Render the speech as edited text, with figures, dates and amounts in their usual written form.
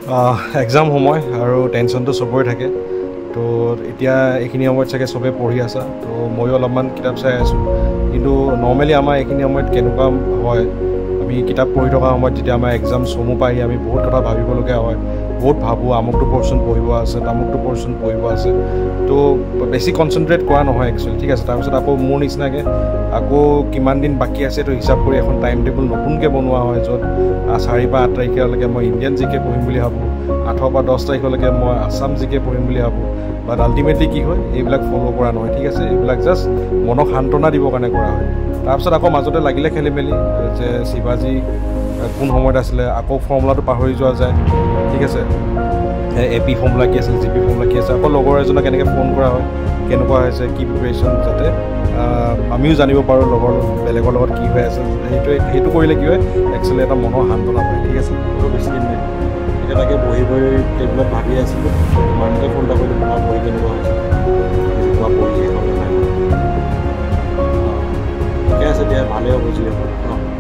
exam সময় আৰু টেনশ্যনটো চবৰে থাকে তো এতিয়া এইখিনি সময়ত চাগে চবেই পঢ়ি আছা তো ময়ো অলপমান কিতাপ চাই আছোঁ কিন্তু নৰ্মেলি আমাৰ এইখিনি সময়ত কেনেকুৱা হয় আমি কিতাপ পঢ়ি থকা সময়ত যেতিয়া আমাৰ এক্সাম চমু পাই আমি বহুত কথা ভাবিবলগীয়া হয় বহুত ভাবোঁ আমুকটো পৰ্চন পঢ়িব আছে তামুকটো পৰ্চন পঢ়িব আছে তো বেছি কনচেনট্ৰেট কৰা নহয় একচুৱেলি ঠিক আছে তাৰপিছত আকৌ মোৰ নিচিনাকৈ আকৌ কিমান দিন বাকী আছে এইটো হিচাপ কৰি এখন টাইম টেবুল নতুনকৈ বনোৱা হয় য'ত 4 বা 8 তাৰিখলৈকে মই ইণ্ডিয়ান জিকে পঢ়িম বুলি ভাবোঁ 8 বা 10 তাৰিখলৈকে মই আছাম জিকে পঢ়িম বুলি ভাবোঁ বাট আল্টিমেটলি কি হয় এইবিলাক ফ'ল' কৰা নহয় ঠিক আছে এইবিলাক জাষ্ট মনক সান্তনা দিবৰ কাৰণে কৰা হয় তাৰপিছত আকৌ মাজতে লাগিলে খেলি মেলি যে শিৱাজী কোন সময়ত আছিলে আকৌ ফৰ্মুলাটো পাহৰি যোৱা যায় ঠিক আছে এ পি ফৰ্মুলা কি আছিল জি পি ফৰ্মুলা কি আছে আকৌ লগৰ এজনক এনেকৈ ফোন কৰা হয় কেনেকুৱা হৈছে কি প্ৰিপেৰেশ্যন যাতে আমিও জানিব পাৰোঁ বেলেগৰ লগত কি হৈ আছে সেইটো কৰিলে কি হয় একচুৱেলি এটা মনৰ সান্তনা পায় ঠিক আছে সেইটো বেছি দিন নাই এতিয়া তাকে বহি টেবুলত ভাবি আছিলোঁ মানুহতে ফোন এটা কৰিলোঁ তোমাৰ বহি কেনেকুৱা হৈছে তোমাৰ পঢ়ি শেষ হ'লে নাই ঠিকে আছে দিয়া ভালেই হ'ব যি হ'ব ন